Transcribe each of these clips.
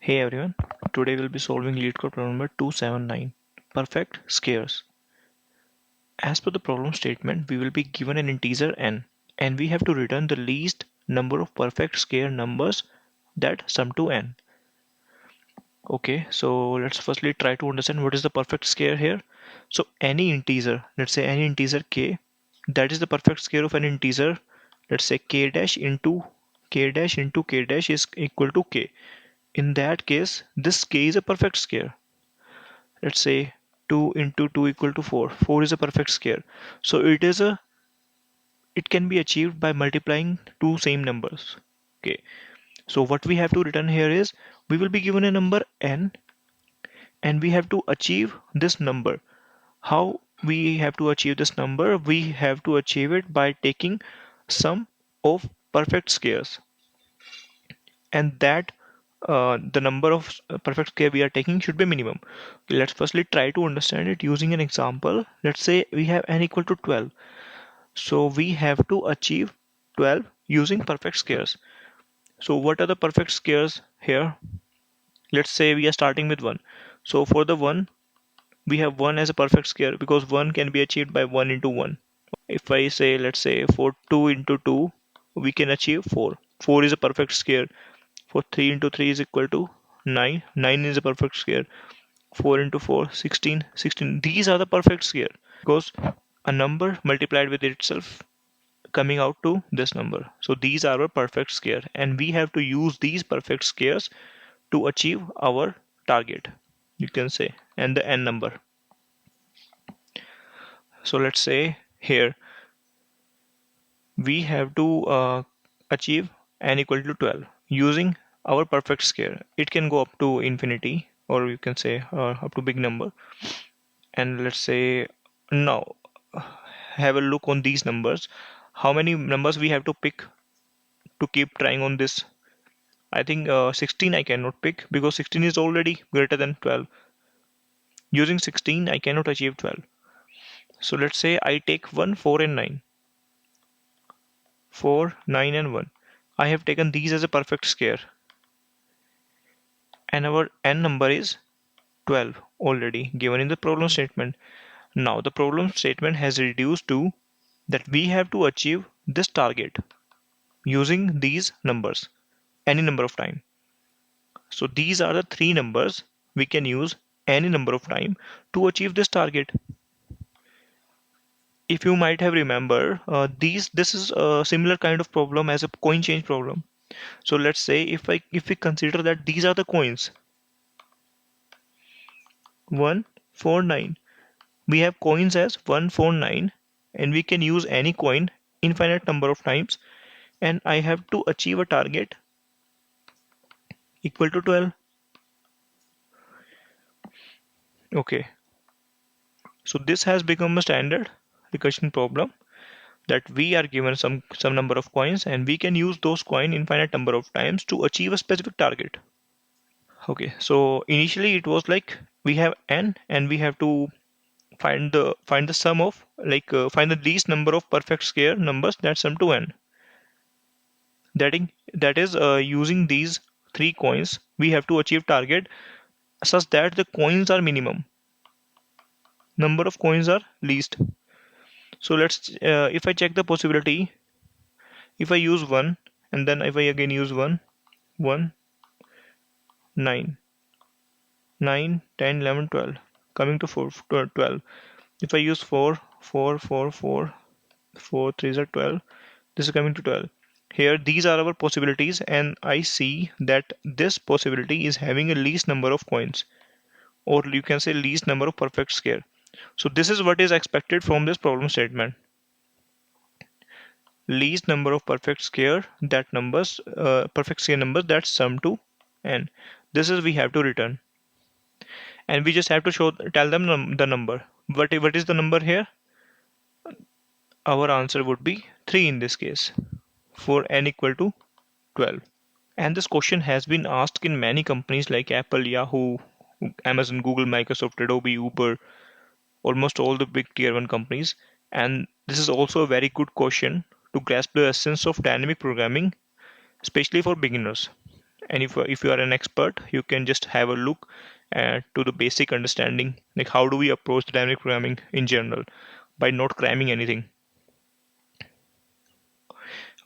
Hey everyone, today we'll be solving LeetCode problem number 279, perfect squares. As per the problem statement, we will be given an integer n and we have to return the least number of perfect square numbers that sum to n. Okay, so let's firstly try to understand what is the perfect square here. So any integer, let's say any integer k, that is the perfect square of an integer. Let's say k dash into k dash into k dash is equal to k. In that case, this k is a perfect square. Let's say 2 into 2 equal to 4. 4 is a perfect square. So it can be achieved by multiplying two same numbers. Okay. So what we have to return here is we will be given a number n and we have to achieve this number. How we have to achieve this number? We have to achieve it by taking sum of perfect squares, and that the number of perfect square we are taking should be minimum. Okay, let's firstly try to understand it using an example. Let's say we have n equal to 12. So we have to achieve 12 using perfect squares. So what are the perfect squares here? Let's say we are starting with 1. So for the 1, we have 1 as a perfect square because 1 can be achieved by 1 into 1. If I say, let's say for 2 into 2, we can achieve 4. 4 is a perfect square. For 3 into 3 is equal to 9. 9 is a perfect square. 4 into 4, 16. 16. These are the perfect square because a number multiplied with itself coming out to this number. So these are our perfect square and we have to use these perfect squares to achieve our target, you can say, and the n number. So let's say here we have to achieve n equal to 12 using our perfect square. It can go up to infinity or you can say up to big number. And let's say now have a look on these numbers. How many numbers we have to pick to keep trying on this? I think 16 I cannot pick because 16 is already greater than 12. Using 16 I cannot achieve 12. So let's say I take 1, 4 and 9. 4, 9 and 1. I have taken these as a perfect square. And our n number is 12 already given in the problem statement. Now the problem statement has reduced to that we have to achieve this target using these numbers any number of time. So these are the three numbers we can use any number of time to achieve this target. If you might have remember, this is a similar kind of problem as a coin change problem. So let's say if we consider that these are the coins 149, we have coins as 149 and we can use any coin infinite number of times, and I have to achieve a target equal to 12. Okay, so this has become a standard recursion problem that we are given some number of coins and we can use those coin infinite number of times to achieve a specific target. Okay, so initially it was like we have n and we have to find the sum of find the least number of perfect square numbers that sum to n. That is using these three coins we have to achieve target such that the coins are minimum, number of coins are least. So let's if I check the possibility, if I use 1 and then if I again use 1, 1, 9, 9, 10, 11, 12, coming to 4, 12. If I use 4, 4, 4, 4, 4, 3 are 12, this is coming to 12. Here these are our possibilities and I see that this possibility is having a least number of coins, or you can say least number of perfect square. So this is what is expected from this problem statement. Least number of perfect square perfect square numbers that sum to n. This is we have to return, and we just have to tell them the number. What is the number here? Our answer would be 3 in this case for n equal to 12. And this question has been asked in many companies like Apple, Yahoo, Amazon, Google, Microsoft, Adobe, Uber, almost all the big tier 1 companies. And this is also a very good question to grasp the essence of dynamic programming, especially for beginners. And if you are an expert, you can just have a look to the basic understanding, like how do we approach the dynamic programming in general by not cramming anything.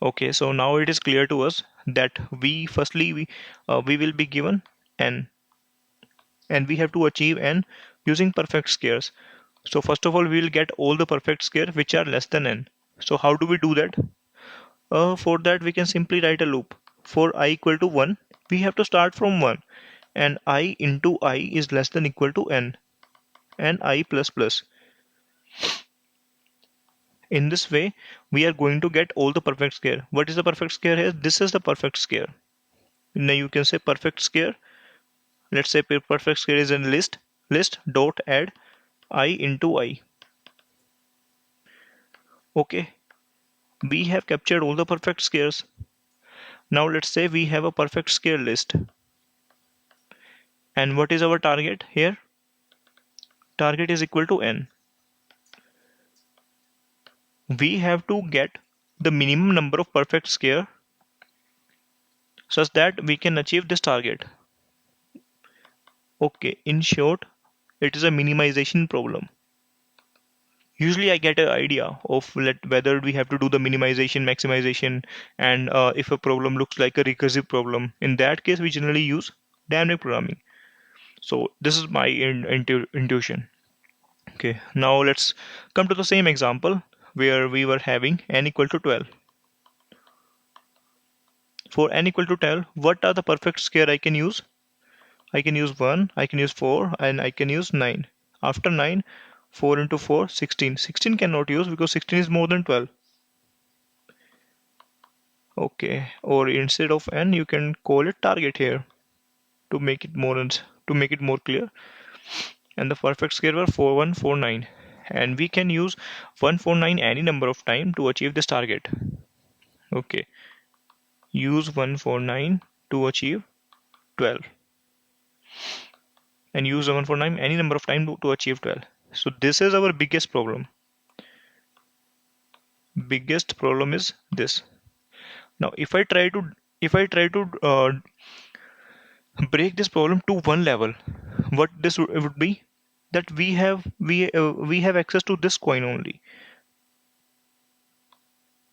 Okay, so now it is clear to us that we will be given n, and we have to achieve n using perfect squares. So first of all, we will get all the perfect square which are less than n. So how do we do that? For that, we can simply write a loop. For I equal to 1, we have to start from 1, and I into I is less than equal to n, and I plus plus. In this way, we are going to get all the perfect square. What is the perfect square here? This is the perfect square. Now you can say perfect square. Let's say perfect square is in list dot add I into I. Okay, we have captured all the perfect squares. Now let's say we have a perfect square list. And what is our target here? Target is equal to n. We have to get the minimum number of perfect square such that we can achieve this target. Okay, in short, it is a minimization problem. Usually I get an idea of whether we have to do the minimization, maximization, and if a problem looks like a recursive problem. In that case, we generally use dynamic programming. So this is my intuition. Okay, now let's come to the same example where we were having n equal to 12. For n equal to 12, what are the perfect square I can use? I can use 1, I can use 4, and I can use 9. After 9, 4 into 4, 16. 16 cannot use because 16 is more than 12. Okay, or instead of n, you can call it target here to make it more clear. And the perfect square were 4149. And we can use 149 any number of time to achieve this target. Okay, use 149 to achieve 12. And use 149 any number of time to achieve 12. So this is our biggest problem. Biggest problem is this. Now if I try to break this problem to one level, what this would be, that we have access to this coin only.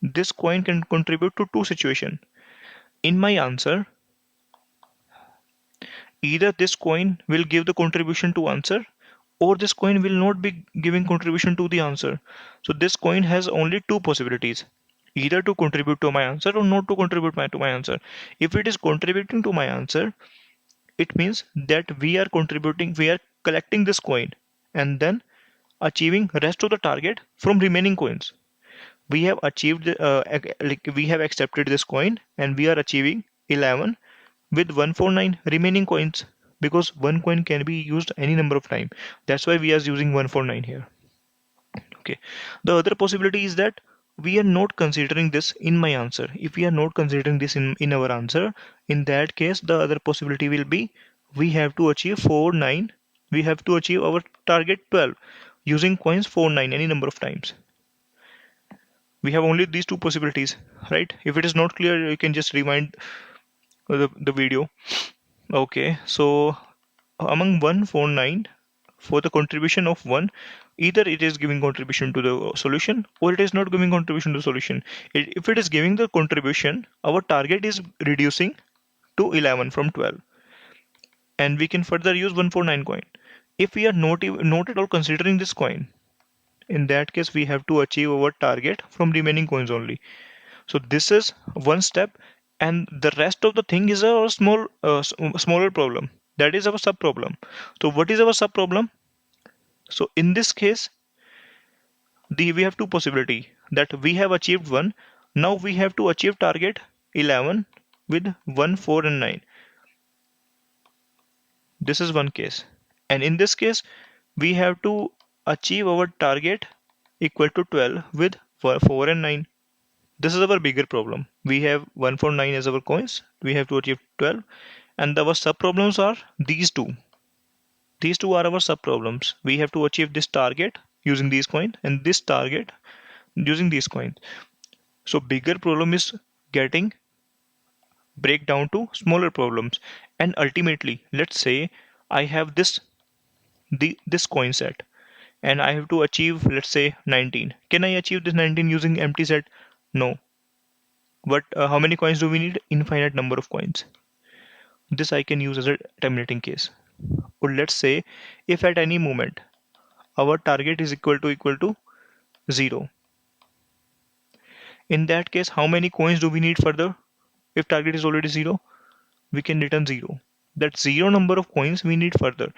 This coin can contribute to two situations. In my answer, either this coin will give the contribution to answer, or this coin will not be giving contribution to the answer. So this coin has only two possibilities, either to contribute to my answer or not to contribute to my answer. If it is contributing to my answer, it means that we are collecting this coin and then achieving rest of the target from remaining coins. We have achieved like we have accepted this coin and we are achieving 11 with 149 remaining coins, because one coin can be used any number of time. That's why we are using 149 here. Okay, the other possibility is that we are not considering this in my answer. If we are not considering this in our answer, in that case the other possibility will be we have to achieve 4 9, we have to achieve our target 12 using coins 4 9 any number of times. We have only these two possibilities, right? If it is not clear, you can just rewind the video. Okay, so among 149, for the contribution of 1, either it is giving contribution to the solution or it is not giving contribution to the solution. If it is giving the contribution, our target is reducing to 11 from 12, and we can further use 149 coin. If we are not at all considering this coin, in that case we have to achieve our target from remaining coins only. So this is one step, and the rest of the thing is a smaller problem. That is our sub problem. So what is our sub problem? So in this case, we have two possibility, that we have achieved one. Now we have to achieve target 11 with 1, 4, and 9. This is one case, and in this case, we have to achieve our target equal to 12 with 4 and 9. This is our bigger problem. We have 149 as our coins. We have to achieve 12, and our sub problems are these two. These two are our sub problems. We have to achieve this target using these coins and this target using these coins. So bigger problem is getting break down to smaller problems, and ultimately, let's say I have this coin set and I have to achieve, let's say, 19. Can I achieve this 19 using empty set? No. But how many coins do we need? Infinite number of coins. This I can use as a terminating case. Or let's say if at any moment our target is equal to 0. In that case, how many coins do we need further? If target is already 0, we can return 0. That 0 number of coins we need further.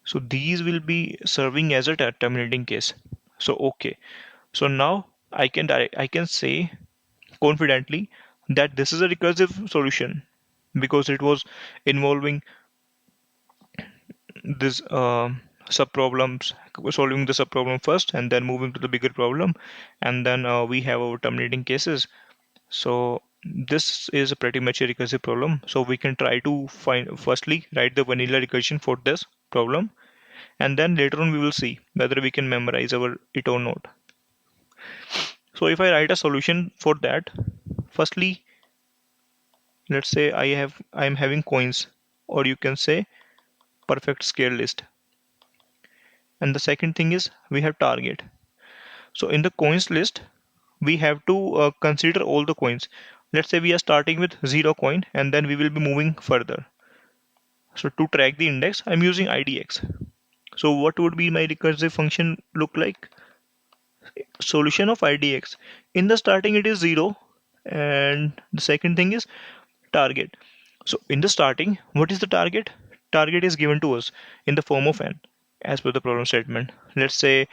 So these will be serving as a terminating case. So okay. So now I can say confidently that this is a recursive solution because it was involving this sub problems, solving the sub problem first and then moving to the bigger problem, and then we have our terminating cases. So this is pretty much a recursive problem. So we can try to find, firstly write the vanilla recursion for this problem, and then later on we will see whether we can memorize our it or not. So if I write a solution for that, firstly, let's say I'm having coins, or you can say perfect square list. And the second thing is we have target. So in the coins list, we have to consider all the coins. Let's say we are starting with 0 coin and then we will be moving further. So to track the index, I'm using IDX. So what would be my recursive function look like? Solution of IDX. In the starting it is 0, and the second thing is target. So in the starting, what is the target? Target is given to us in the form of n as per the problem statement. Let's say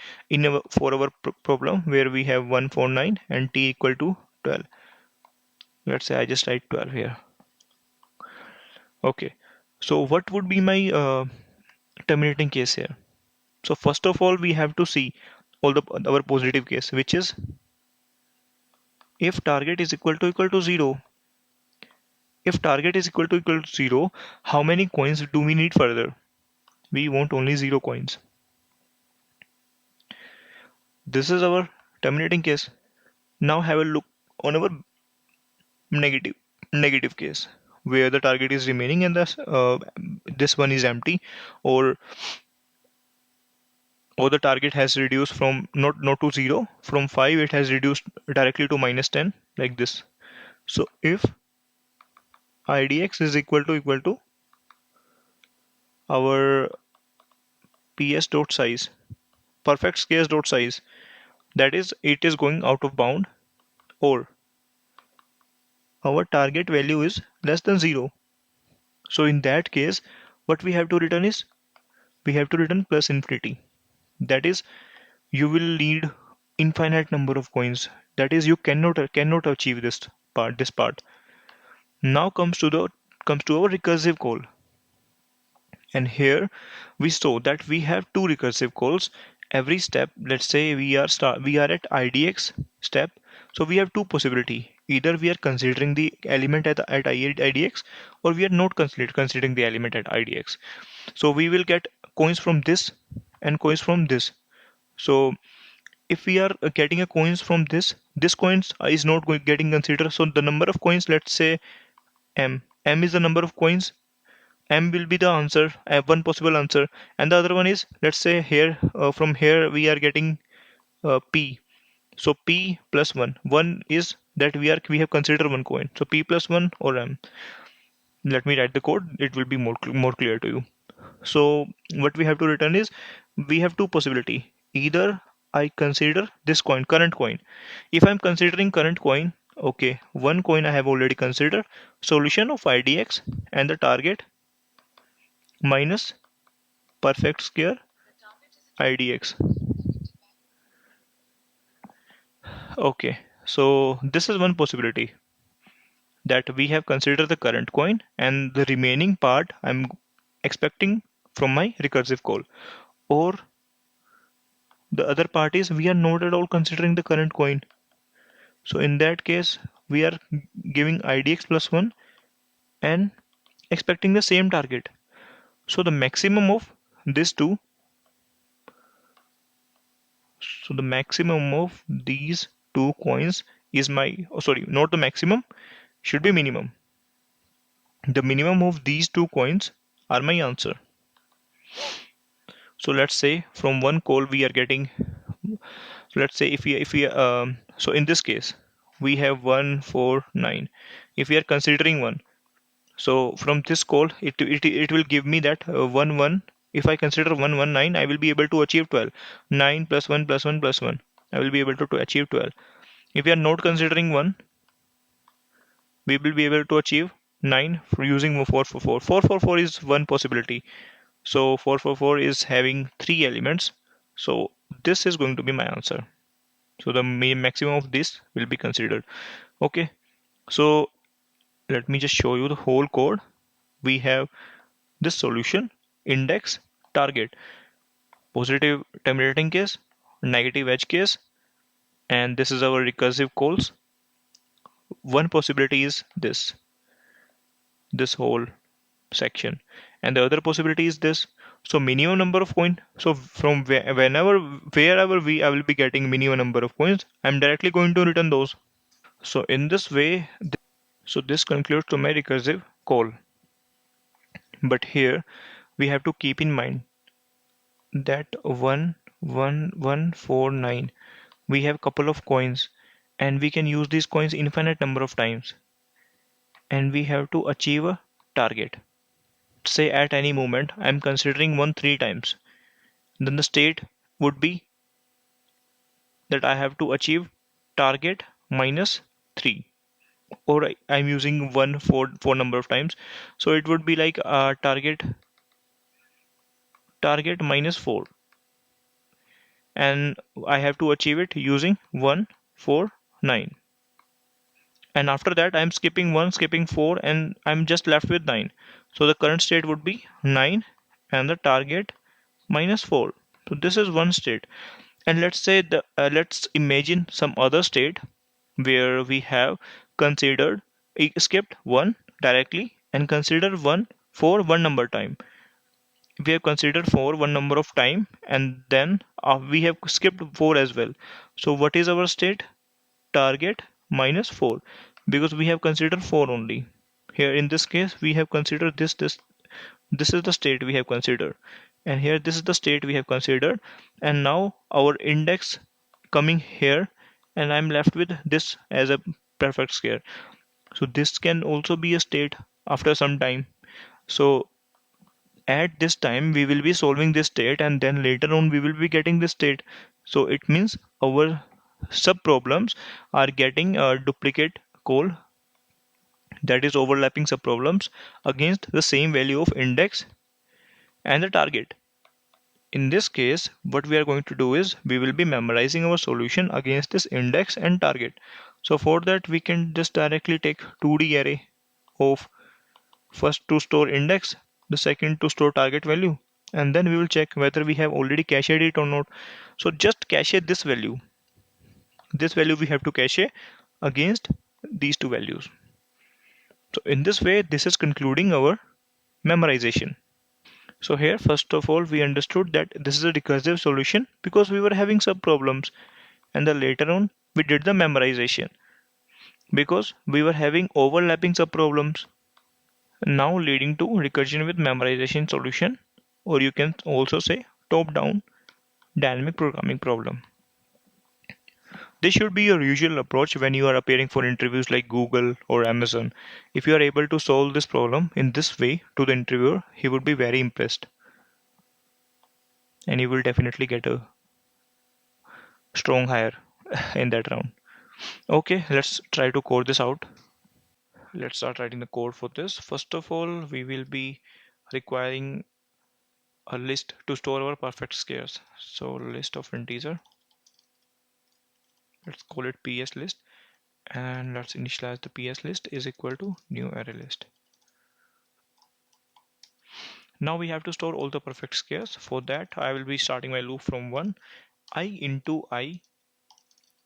for our problem where we have 149 and t equal to 12. Let's say I just write 12 here. Okay. So what would be my terminating case here? So first of all, we have to see all the our positive case, which is if target is equal to 0. If target is equal to 0, how many coins do we need further? We want only 0 coins. This is our terminating case. Now have a look on our negative negative case where the target is remaining and this one is empty, or the target has reduced from not to 0, from 5 it has reduced directly to -10, like this. So if idx is equal to our ps dot size, perfect scarce dot size, that is it is going out of bound, or our target value is less than 0. So in that case, what we have to return is we have to return plus infinity. That is, you will need infinite number of coins. That is, you cannot achieve this part. Now comes to our recursive call. And here we saw that we have two recursive calls every step. Let's say we are at idx step, so we have two possibility. Either we are considering the element at idx, or we are not considering the element at idx. So we will get coins from this and coins from this. So if we are getting a coins from this coins is not getting considered. So the number of coins, let's say m is the number of coins. M will be the answer, one possible answer, and the other one is, let's say here from here we are getting P. So P plus 1. 1 is that we have considered one coin. So P plus 1 or M. Let me write the code. It will be more clear to you. So what we have to return is we have two possibility. Either I consider this coin, current coin. If I'm considering current coin, okay, one coin I have already considered. Solution of IDX and the target minus perfect square idx. Okay, so this is one possibility, that we have considered the current coin and the remaining part I'm expecting from my recursive call. Or the other part is we are not at all considering the current coin. So in that case, we are giving idx plus 1 and expecting the same target. So the maximum of these two, so the maximum of these two coins is my, oh sorry, not the maximum, should be minimum. The minimum of these two coins are my answer. So let's say from one call we are getting, let's say if we so in this case we have 149. If we are considering one, so from this call it will give me that 1 1. If I consider 119, I will be able to achieve 12. 9 plus 1 plus 1 plus 1, I will be able to achieve 12. If we are not considering 1, we will be able to achieve 9 for using 444. 444 is one possibility. So 444 is having 3 elements. So this is going to be my answer. So the maximum of this will be considered. Okay. So let me just show you the whole code. We have this solution, index, target, positive terminating case, negative edge case, and this is our recursive calls. One possibility is this whole section, and the other possibility is this. So minimum number of coin, so from wherever I will be getting minimum number of coins, I'm directly going to return those. So in this way, so this concludes to my recursive call. But here we have to keep in mind that 11149, we have couple of coins, and we can use these coins infinite number of times, and we have to achieve a target. Say at any moment I'm considering one 3 times, then the state would be that I have to achieve target minus 3, or I'm using 1 4 number of times, so it would be like target minus 4, and I have to achieve it using 1 4 9, and after that I'm skipping 1 skipping 4 and I'm just left with 9. So the current state would be 9 and the target minus 4. So this is one state. And let's say let's imagine some other state where we have considered skipped 1 directly and consider 1 for one number time. We have considered 4 one number of time, and then we have skipped 4 as well. So what is our state? Target minus 4, because we have considered 4 only. Here in this case we have considered this is the state we have considered, and here this is the state we have considered, and now our index coming here, and I'm left with this as a perfect square. So this can also be a state after some time. So at this time we will be solving this state, and then later on we will be getting this state. So it means our sub problems are getting a duplicate call, that is overlapping sub problems against the same value of index and the target. In this case, what we are going to do is we will be memorizing our solution against this index and target. So for that we can just directly take 2D array of first to store index, the second to store target value, and then we will check whether we have already cached it or not. So just cache this value. This value we have to cache against these two values. So in this way, this is concluding our memorization. So here, first of all, we understood that this is a recursive solution because we were having some problems, and then later on we did the memorization because we were having overlapping sub problems, now leading to recursion with memorization solution, or you can also say top-down dynamic programming problem. This should be your usual approach when you are appearing for interviews like Google or Amazon. If you are able to solve this problem in this way to the interviewer, he would be very impressed, and you will definitely get a strong hire in that round. Okay, let's try to code this out. Let's start writing the code for this. First of all, we will be requiring a list to store our perfect squares. So list of integer, let's call it ps list, and let's initialize the ps list is equal to new array list. Now we have to store all the perfect squares. For that, I will be starting my loop from 1. I into I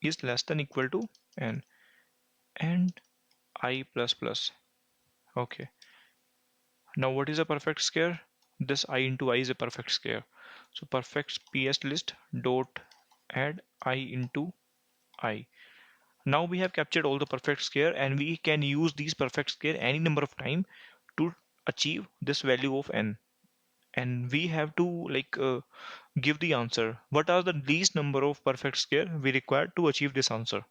is less than equal to n, and I plus plus. Okay. Now what is a perfect square? This I into I is a perfect square. So perfect ps list dot add I into I. Now we have captured all the perfect square, and we can use these perfect square any number of time achieve this value of n, and we have to give the answer. What are the least number of perfect square we require to achieve this answer?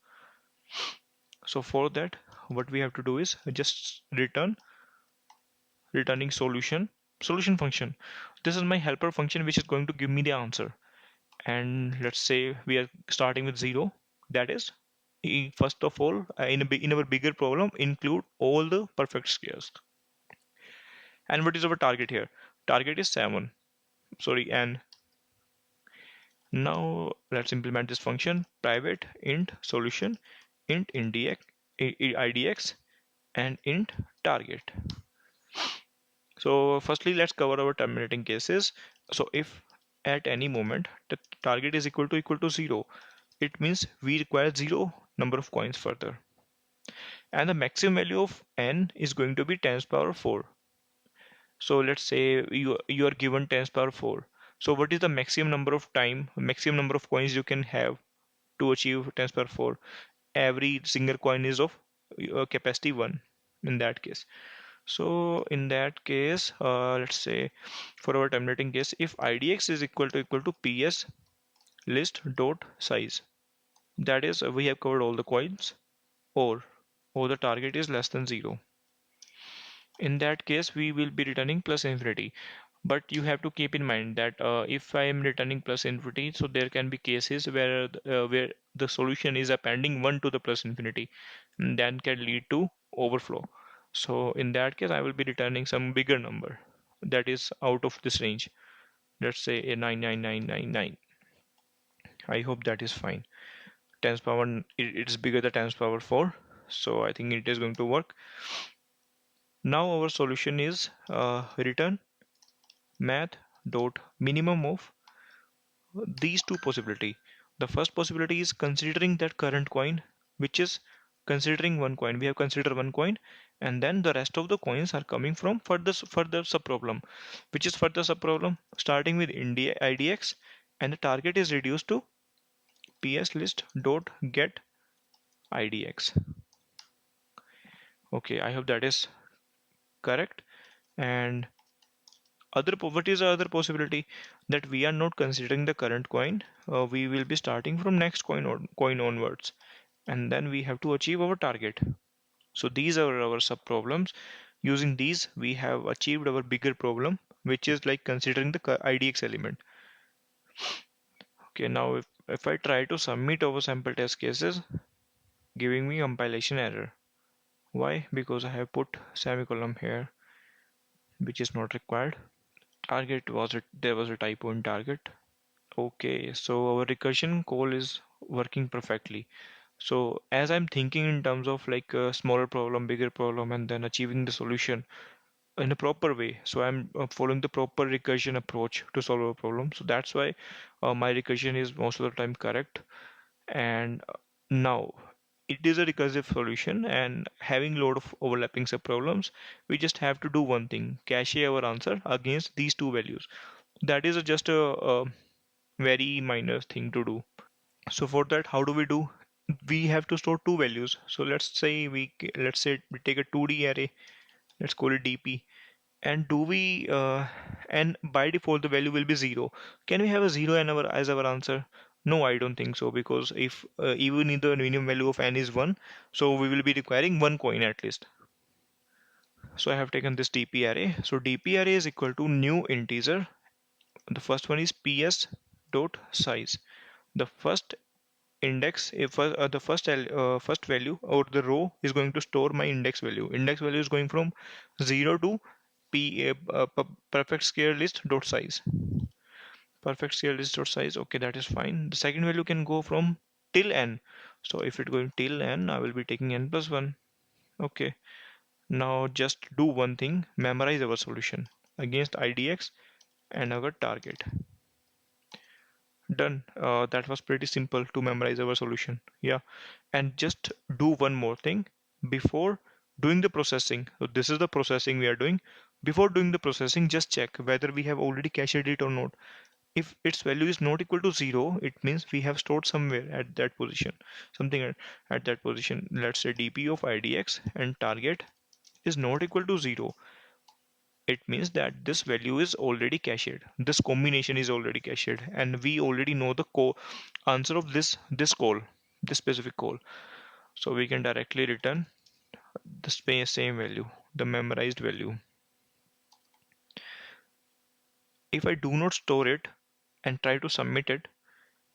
So for that, what we have to do is just returning solution function. This is my helper function which is going to give me the answer. And let's say we are starting with 0. That is, first of all, in our bigger problem, include all the perfect squares. And what is our target here? Target is 7. Sorry, and now let's implement this function: private int solution, int idx, and int target. So firstly, let's cover our terminating cases. So if at any moment the target is equal to 0, it means we require 0 number of coins further. And the maximum value of n is going to be 10 to the power 4. So let's say you are given 10 to the power 4. So what is the maximum number of coins you can have to achieve 10 to the power 4? Every single coin is of capacity 1 in that case. So in that case, let's say for our terminating case, if idx is equal to ps list dot size, that is we have covered all the coins, or the target is less than 0. In that case, we will be returning plus infinity. But you have to keep in mind that if I am returning plus infinity, so there can be cases where the solution is appending 1 to the plus infinity, and that can lead to overflow. So in that case, I will be returning some bigger number that is out of this range. Let's say a 99999. I hope that is fine. 10 power, it is bigger than 10 power 4, so I think it is going to work. Now our solution is return math dot minimum of these two possibility. The first possibility is considering that current coin, which is considering one coin. We have considered one coin, and then the rest of the coins are coming from further subproblem, which is further subproblem starting with idx, and the target is reduced to ps list dot get idx. Okay, I hope that is correct. And what is the other possibility? That we are not considering the current coin. We will be starting from next coin onwards, and then we have to achieve our target. So these are our sub problems. Using these, we have achieved our bigger problem, which is like considering the idx element. Okay, now if I try to submit our sample test cases, giving me compilation error. Why? Because I have put semicolon here, which is not required. There was a typo in target. Okay, so our recursion call is working perfectly. So as I'm thinking in terms of like a smaller problem, bigger problem, and then achieving the solution in a proper way. So I'm following the proper recursion approach to solve a problem. So that's why my recursion is most of the time correct. And now it is a recursive solution, and having load of overlapping subproblems, we just have to do one thing: cache our answer against these two values. That is just a very minor thing to do. So for that, how do we do? We have to store two values. So let's say we take a 2D array. Let's call it dp. And do we and by default the value will be 0. Can we have a 0 as our answer? No, I don't think so, because if even if the minimum value of n is 1, so we will be requiring one coin at least. So I have taken this dp array. So dp array is equal to new integer. The first one is ps dot size. The first index, if the first value or the row is going to store my index value. Index value is going from 0 to perfect square list dot size. Perfect square list dot size. Okay, that is fine. The second value can go from till n. So if it going till n, I will be taking n plus 1. Okay, now just do one thing: memorize our solution against idx and our target. Done. That was pretty simple to memorize our solution. Yeah. And just do one more thing before doing the processing. So this is the processing we are doing. Before doing the processing, just check whether we have already cached it or not. If its value is not equal to 0, it means we have stored somewhere at that position. Something at that position. Let's say dp of idx and target is not equal to 0. it means that this value is already cached. This combination is already cached, and we already know the answer of this call, this specific call. So we can directly return the same value, the memorized value. If I do not store it and try to submit it,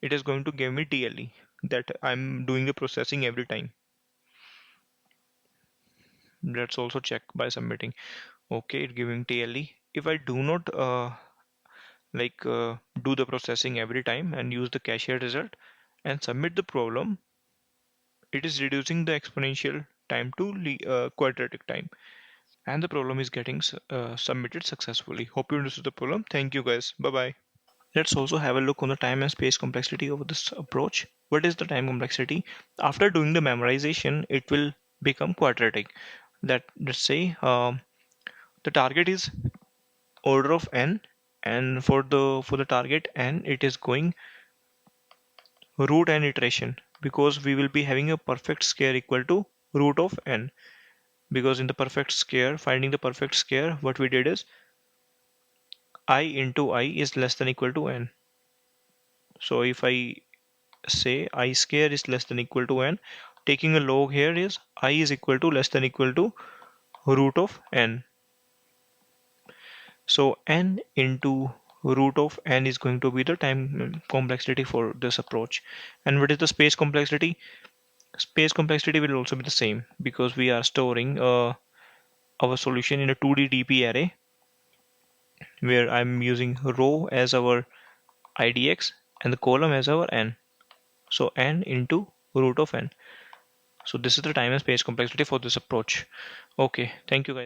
it is going to give me TLE, that I'm doing the processing every time. Let's also check by submitting. Okay, it giving TLE. If I do not do the processing every time and use the cache result and submit the problem, it is reducing the exponential time to quadratic time, and the problem is getting submitted successfully. Hope you understood the problem. Thank you guys. Bye bye. Let's also have a look on the time and space complexity of this approach. What is the time complexity? After doing the memorization, it will become quadratic. Let's say the target is order of n, and for the target n, it is going root n iteration, because we will be having a perfect square equal to root of n. Because in the perfect square, finding the perfect square, what we did is I into I is less than equal to n. So if I say I square is less than equal to n, taking a log here is I is equal to less than equal to root of n. So n into root of n is going to be the time complexity for this approach. And what is the space complexity? Space complexity will also be the same, because we are storing our solution in a 2D DP array, where I'm using row as our IDX and the column as our n. So n into root of n. So this is the time and space complexity for this approach. Okay, thank you guys.